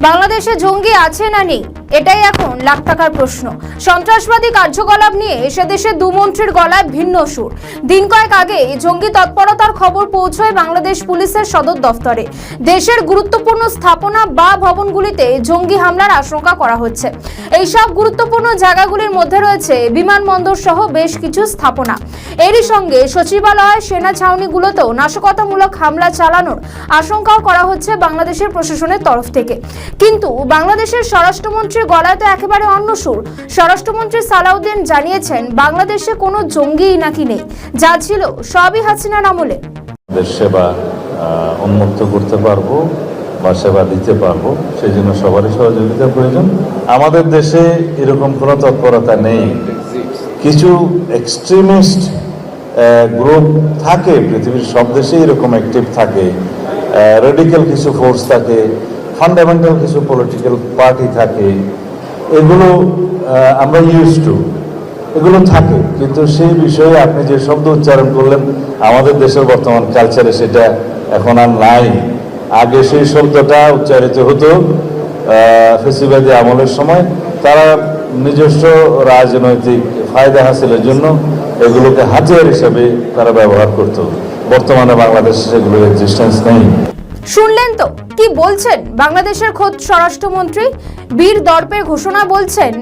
বাংলাদেশে জঙ্গি আছে না নেই, এটাই এখন লাখ টাকার প্রশ্ন। সন্ত্রাসবাদী কার্যকলাপ নিয়ে এসে দেশে দু মন্ত্রীর গলায় ভিন্ন সুর। দিন কয়েক আগে জঙ্গি তৎপরতার খবর পৌঁছয় বাংলাদেশ পুলিশের সদর দফতরে। দেশের গুরুত্বপূর্ণ স্থাপনা বা ভবনগুলিতে জঙ্গি হামলার আশঙ্কা করা হচ্ছে। এইসব গুরুত্বপূর্ণ জায়গাগুলির মধ্যে রয়েছে বিমানবন্দর সহ বেশ কিছু স্থাপনা। এরই সঙ্গে সচিবালয়, সেনা ছাউনিগুলোতেও নাশকতামূলক হামলা চালানোর আশঙ্কাও করা হচ্ছে বাংলাদেশের প্রশাসনের তরফ থেকে। কিন্তু বাংলাদেশের স্বরাষ্ট্রমন্ত্রীর গলায় তো একেবারে অন্য সুর। স্বরাষ্ট্রমন্ত্রী সালাউদ্দিন জানিয়েছেন বাংলাদেশে কোনো জঙ্গিই নাকি নেই, যা ছিল সবই হাসিনার আমলে। দেশ সেবা উন্মুক্ত করতে পারবো বা সেবা দিতে পারবো, সেই জন্য সবারই সহযোগিতা প্রয়োজন। আমাদের দেশে এরকম কোনো তৎপরতা নেই। কিছু এক্সট্রিমিস্ট গ্রুপ থাকে, পৃথিবীর সব দেশে এরকম অ্যাক্টিভ থাকে, রেডিক্যাল কিছু ফোর্স থাকে, ফান্ডামেন্টাল কিছু পলিটিক্যাল পার্টি থাকে, এগুলো আমরা ইউজ টু, এগুলো থাকে। কিন্তু সেই বিষয়ে আপনি যে শব্দ উচ্চারণ করলেন, আমাদের দেশের বর্তমান কালচারে সেটা এখন আর নাই। আগে সেই শব্দটা উচ্চারিত হতো ফেসিবাদী আমলের সময়। তারা নিজস্ব রাজনৈতিক ফায়দা হাসিলের জন্য এগুলোকে হাতিয়ার হিসেবে তারা ব্যবহার করত। বর্তমানে বাংলাদেশে সেগুলোর এক্সিস্টেন্স নেই। শুনলেন তো কি বলছেন বাংলাদেশের খোদ স্বরাষ্ট্রমন্ত্রী? বীর দর্পের ঘোষণা বলছেন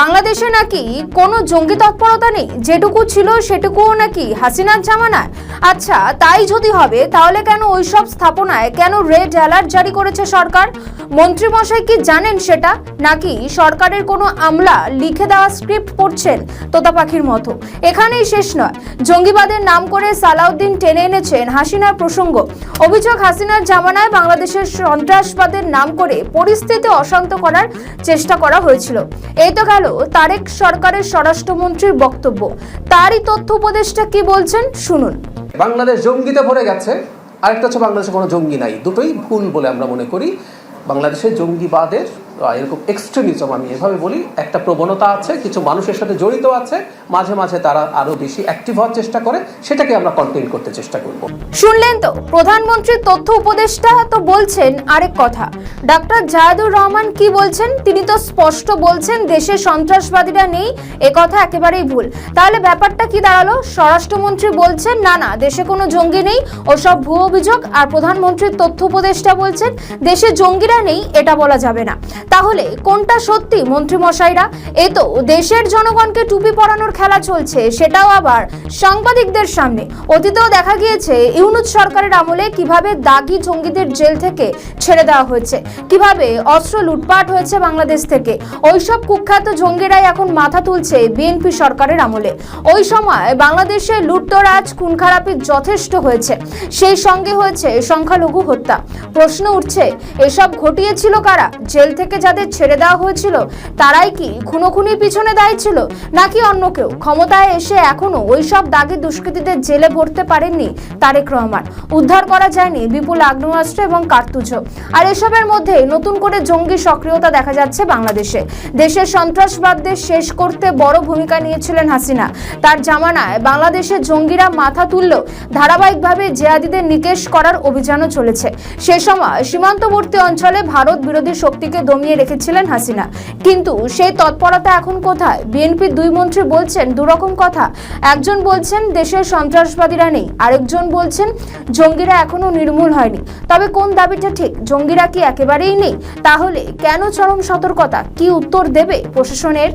বাংলাদেশে নাকি কোনো জঙ্গি তৎপরতা নেই, যেটুকু ছিল সেটুকুও নাকি হাসিনার জামানায়। আচ্ছা, তাই যদি হবে তাহলে কেন ওইসব স্থাপনায় কেন রেড অ্যালার্ট জারি করেছে সরকার? মন্ত্রীমশাই কি জানেন সেটা, নাকি সরকারের কোনো আমলা লিখে দেওয়া স্ক্রিপ্ট পড়ছেন তোতা পাখির মতো? এখানেই শেষ নয়, জঙ্গিবাদের নাম করে সালাউদ্দিন টেনে এনেছেন হাসিনার প্রসঙ্গ। অভিযোগ, হাসিনার জামানায় বাংলাদেশের সন্ত্রাসবাদের নাম করে পরিস্থিতি অশান্ত করার চেষ্টা করা হয়েছিল। এই তো গেল তারেক সরকারের স্বরাষ্ট্রমন্ত্রীর বক্তব্য। তারই তথ্য উপদেষ্টা কি বলছেন শুনুন। বাংলাদেশ জঙ্গিতে ভরে গেছে, আরেকটা হচ্ছে বাংলাদেশে কোনো জঙ্গি নাই। দুটোই ভুল বলে আমরা মনে করি। বাংলাদেশে জঙ্গিবাদের এরকম এক্সট্রিমিজম, আমি এভাবে বলি, একটা প্রবণতা আছে, কিছু মানুষের সাথে জড়িত আছে, মাঝে মাঝে তারা আরো বেশি অ্যাক্টিভ হওয়ার চেষ্টা করে, সেটাকে আমরা কন্টেইন করতে চেষ্টা করব। শুনলেন তো, প্রধানমন্ত্রীর তথ্য উপদেষ্টা তো বলছেন আরেক কথা। ডাক্তার জায়েদুর রহমান কি বলছেন? তিনি তো স্পষ্ট বলছেন দেশে সন্ত্রাসবাদীরা নেই, এ কথা একেবারেই ভুল। তাহলে ব্যাপারটা কি দাঁড়ালো? স্বরাষ্ট্রমন্ত্রী বলছেন না না, দেশে কোনো জঙ্গি নেই, ওসব ভুয়ো অভিযোগ। আর প্রধানমন্ত্রীর তথ্য উপদেষ্টা বলছেন দেশে জঙ্গিরা নেই, এটা বলা যাবে না। তাহলে কোনটা সত্যি মন্ত্রীমশাইরা? এই তো দেশের জনগণকে টুপি পরানোর খেলা চলছে, সেটাও আবার সাংবাদিকদের সামনে। অতীতেও দেখা গিয়েছে ইউনূস সরকারের আমলে কিভাবে দাগি জঙ্গিদের জেল থেকে ছেড়ে দেওয়া হয়েছে, কিভাবে অস্ত্র লুটপাট হয়েছে বাংলাদেশ থেকে। ওইসব কুখ্যাত জঙ্গিরাই এখন মাথা তুলছে বিএনপি সরকারের আমলে। ওই সময় বাংলাদেশে লুটতরাজ, খুন খারাপি যথেষ্ট হয়েছে, সেই সঙ্গে হয়েছে সংখ্যালঘু হত্যা। প্রশ্ন উঠছে, এসব ঘটিয়েছিল কারা? জেল থেকে যাদের ছেড়ে দেওয়া হয়েছিল তারাই কি খুনোখুনির পিছনে দায়ী ছিল, নাকি অন্য কেউ? ক্ষমতায় এসে এখনো ওইসব দাগি দুষ্কৃতীদের জেলে ভরতে পারেননি তারেক রহমান। উদ্ধার করা যায়নি বিপুল আগ্নেয়াস্ত্র এবং কার্তুজও। আর এসবের মধ্যে নতুন করে জঙ্গি সক্রিয়তা দেখা যাচ্ছে বাংলাদেশে। দেশের সন্ত্রাসবাদদের শেষ করতে বড় ভূমিকা নিয়েছিলেন হাসিনা। তার জামানায় বাংলাদেশে জঙ্গিরা মাথা তুললেও ধারাবাহিকভাবে জিহাদিদের নিকেশ করার অভিযানও চলেছে। সে সময় সীমান্তবর্তী অঞ্চলে ভারত বিরোধী শক্তিকে দমিয়ে রেখেছিলেন হাসিনা। কিন্তু সেই তৎপরতা এখন কোথায়? বিএনপির দুই মন্ত্রী বলছেন দুরকম কথা। একজন বলছেন দেশের সন্ত্রাসবাদীরা নেই, আরেকজন বলছেন জঙ্গিরা এখনো নির্মূল হয়নি। তবে কোন দাবিটা ঠিক? জঙ্গিরা কি একেবারেই নেই? তাহলে কেন চরম সতর্কতা? কি উত্তর দেবে প্রশাসনের?